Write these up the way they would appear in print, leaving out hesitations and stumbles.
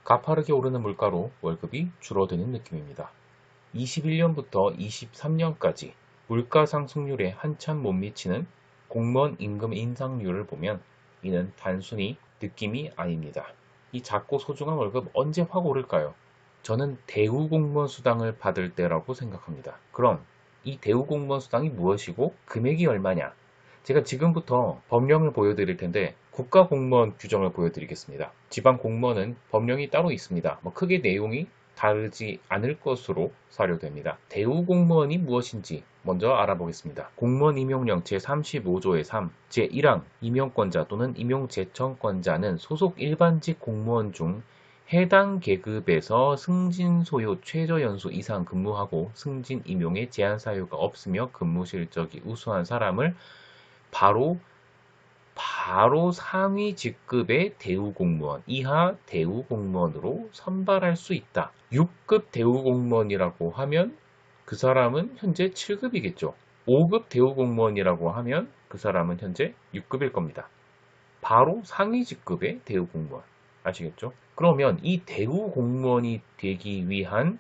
가파르게 오르는 물가로 월급이 줄어드는 느낌입니다. 21년부터 23년까지 물가 상승률에 한참 못 미치는 공무원 임금 인상률을 보면 이는 단순히 느낌이 아닙니다. 이 작고 소중한 월급 언제 확 오를까요? 저는 대우공무원 수당을 받을 때라고 생각합니다. 그럼 이 대우공무원 수당이 무엇이고 금액이 얼마냐? 제가 지금부터 법령을 보여드릴 텐데 국가공무원 규정을 보여드리겠습니다. 지방공무원은 법령이 따로 있습니다. 크게 내용이 다르지 않을 것으로 사료됩니다. 대우공무원이 무엇인지 먼저 알아보겠습니다. 공무원 임용령 제35조의 3, 제1항 임용권자 또는 임용제청권자는 소속 일반직 공무원 중 해당 계급에서 승진 소요 최저연수 이상 근무하고 승진 임용에 제한 사유가 없으며 근무 실적이 우수한 사람을 바로 상위 직급의 대우공무원, 이하 대우공무원으로 선발할 수 있다. 6급 대우공무원이라고 하면 그 사람은 현재 7급이겠죠. 5급 대우공무원이라고 하면 그 사람은 현재 6급일 겁니다. 바로 상위 직급의 대우공무원. 아시겠죠? 그러면 이 대우공무원이 되기 위한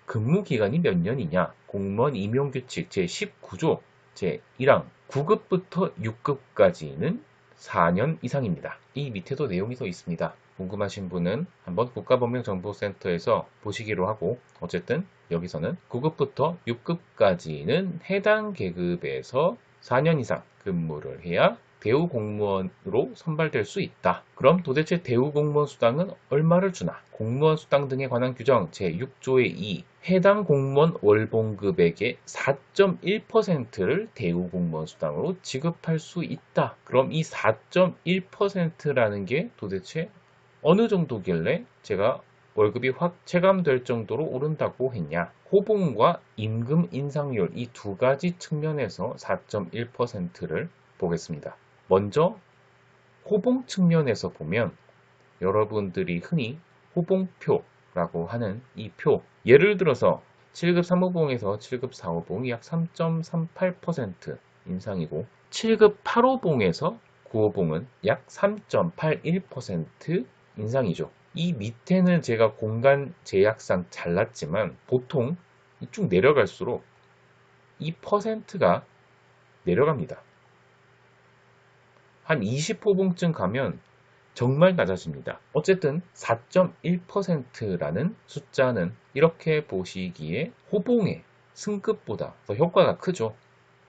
근무기간이 몇 년이냐? 공무원 임용규칙 제19조 제1항 9급부터 6급까지는 4년 이상입니다. 이 밑에도 내용이 더 있습니다. 궁금하신 분은 한번 국가법령정보센터에서 보시기로 하고, 어쨌든 여기서는 9급부터 6급까지는 해당 계급에서 4년 이상 근무를 해야 대우공무원으로 선발될 수 있다. 그럼 도대체 대우공무원 수당은 얼마를 주나? 공무원 수당 등에 관한 규정 제6조의 2, 해당 공무원 월봉급액의 4.1%를 대우공무원 수당으로 지급할 수 있다. 그럼 이 4.1%라는 게 도대체 어느 정도길래 제가 월급이 확 체감될 정도로 오른다고 했냐? 호봉과 임금 인상률 이 두 가지 측면에서 4.1%를 보겠습니다. 먼저 호봉 측면에서 보면 여러분들이 흔히 호봉표라고 하는 이 표, 예를 들어서 7급 3호봉에서 7급 4호봉이 약 3.38% 인상이고 7급 8호봉에서 9호봉은 약 3.81% 인상이죠. 이 밑에는 제가 공간 제약상 잘랐지만 보통 쭉 내려갈수록 이 퍼센트가 내려갑니다. 한 20호봉쯤 가면 정말 낮아집니다. 어쨌든 4.1%라는 숫자는 이렇게 보시기에 호봉의 승급보다 더 효과가 크죠.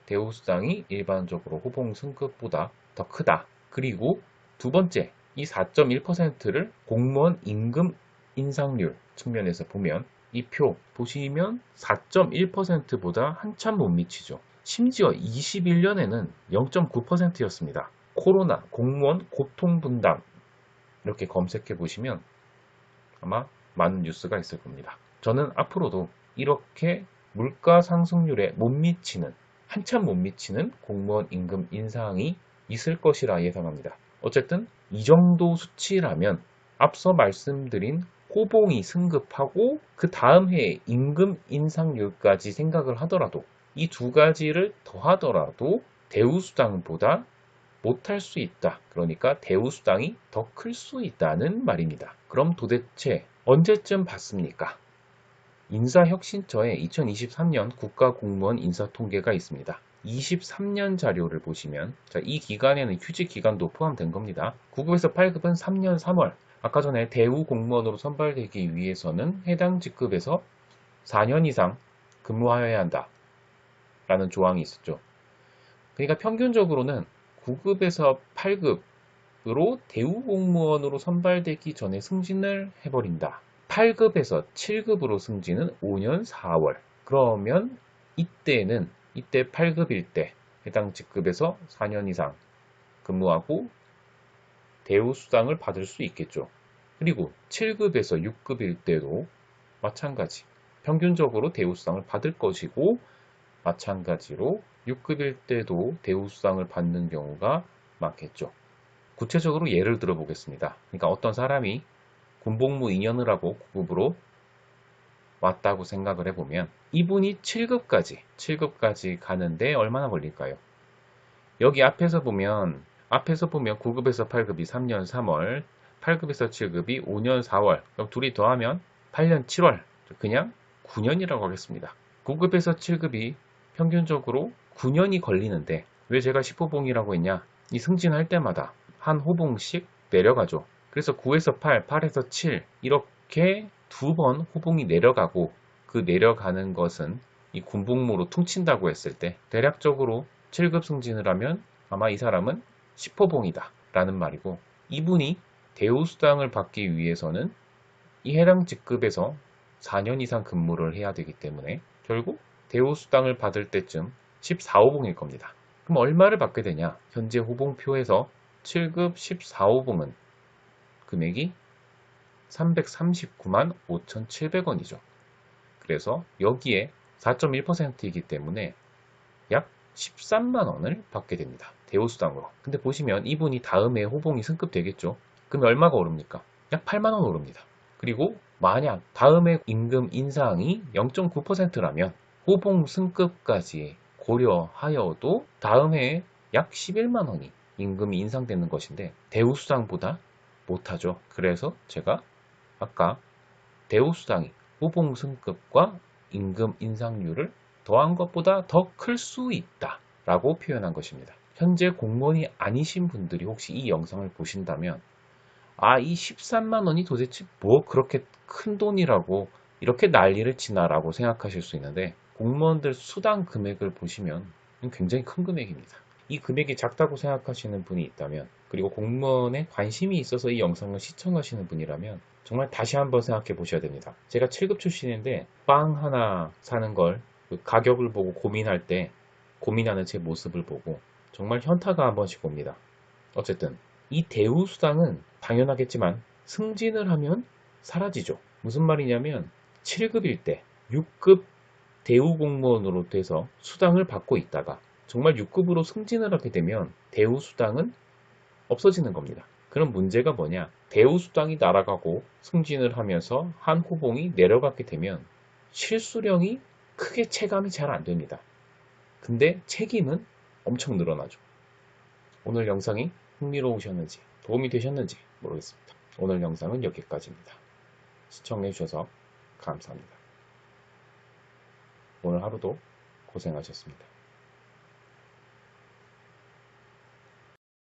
대우수당이 일반적으로 호봉 승급보다 더 크다. 그리고 두 번째, 이 4.1%를 공무원 임금 인상률 측면에서 보면 이 표 보시면 4.1%보다 한참 못 미치죠. 심지어 21년에는 0.9%였습니다. 코로나, 공무원 고통분담 이렇게 검색해 보시면 아마 많은 뉴스가 있을 겁니다. 저는 앞으로도 이렇게 물가 상승률에 못 미치는, 한참 못 미치는 공무원 임금 인상이 있을 것이라 예상합니다. 어쨌든 이 정도 수치라면 앞서 말씀드린 호봉이 승급하고 그 다음 해에 임금 인상률까지 생각을 하더라도 이 두 가지를 더하더라도 대우수당보다 못할 수 있다. 그러니까 대우수당이 더 클 수 있다는 말입니다. 그럼 도대체 언제쯤 받습니까? 인사혁신처의 2023년 국가공무원 인사통계가 있습니다. 23년 자료를 보시면 이 기간에는 휴직 기간도 포함된 겁니다. 9급에서 8급은 3년 3월. 아까 전에 대우공무원으로 선발되기 위해서는 해당 직급에서 4년 이상 근무하여야 한다. 라는 조항이 있었죠. 그러니까 평균적으로는 9급에서 8급으로 대우공무원으로 선발되기 전에 승진을 해버린다. 8급에서 7급으로 승진은 5년 4월. 그러면 이때 8급일 때 해당 직급에서 4년 이상 근무하고 대우수당을 받을 수 있겠죠. 그리고 7급에서 6급일 때도 마찬가지. 평균적으로 대우수당을 받을 것이고 마찬가지로 6급일 때도 대우수당을 받는 경우가 많겠죠. 구체적으로 예를 들어 보겠습니다. 그러니까 어떤 사람이 군복무 2년을 하고 9급으로 왔다고 생각을 해보면 이분이 7급까지 가는데 얼마나 걸릴까요? 여기 앞에서 보면 9급에서 8급이 3년 3월, 8급에서 7급이 5년 4월. 그럼 둘이 더하면 8년 7월. 그냥 9년이라고 하겠습니다. 9급에서 7급이 평균적으로 9년이 걸리는데 왜 제가 10호봉이라고 했냐? 이 승진할 때마다 한 호봉씩 내려가죠. 그래서 9에서 8, 8에서 7 이렇게 두 번 호봉이 내려가고 그 내려가는 것은 이 군복무로 퉁친다고 했을 때 대략적으로 7급 승진을 하면 아마 이 사람은 10호봉이다 라는 말이고, 이분이 대우수당을 받기 위해서는 이 해당 직급에서 4년 이상 근무를 해야 되기 때문에 결국 대우수당을 받을 때쯤 14호봉일 겁니다. 그럼 얼마를 받게 되냐? 현재 호봉표에서 7급 14호봉은 금액이 339만 5,700원이죠. 그래서 여기에 4.1%이기 때문에 약 13만 원을 받게 됩니다. 대우수당으로. 근데 보시면 이분이 다음에 호봉이 승급되겠죠. 그럼 얼마가 오릅니까? 약 8만 원 오릅니다. 그리고 만약 다음에 임금 인상이 0.9%라면 호봉 승급까지 고려하여도 다음 해에 약 11만 원이 임금이 인상되는 것인데 대우수당보다 못하죠. 그래서 제가 아까 대우수당이 호봉 승급과 임금 인상률을 더한 것보다 더 클 수 있다 라고 표현한 것입니다. 현재 공무원이 아니신 분들이 혹시 이 영상을 보신다면 이 13만 원이 도대체 뭐 그렇게 큰 돈이라고 이렇게 난리를 치나 라고 생각하실 수 있는데, 공무원들 수당 금액을 보시면 굉장히 큰 금액입니다. 이 금액이 작다고 생각하시는 분이 있다면, 그리고 공무원에 관심이 있어서 이 영상을 시청하시는 분이라면 정말 다시 한번 생각해 보셔야 됩니다. 제가 7급 출신인데 빵 하나 사는 걸 그 가격을 보고 고민할 때 고민하는 제 모습을 보고 정말 현타가 한 번씩 옵니다. 어쨌든 이 대우수당은 당연하겠지만 승진을 하면 사라지죠. 무슨 말이냐면 7급일 때 6급 대우공무원으로 돼서 수당을 받고 있다가 정말 6급으로 승진을 하게 되면 대우수당은 없어지는 겁니다. 그럼 문제가 뭐냐? 대우수당이 날아가고 승진을 하면서 한 호봉이 내려가게 되면 실수령이 크게 체감이 잘 안 됩니다. 근데 책임은 엄청 늘어나죠. 오늘 영상이 흥미로우셨는지 도움이 되셨는지 모르겠습니다. 오늘 영상은 여기까지입니다. 시청해주셔서 감사합니다. 오늘 하루도 고생하셨습니다.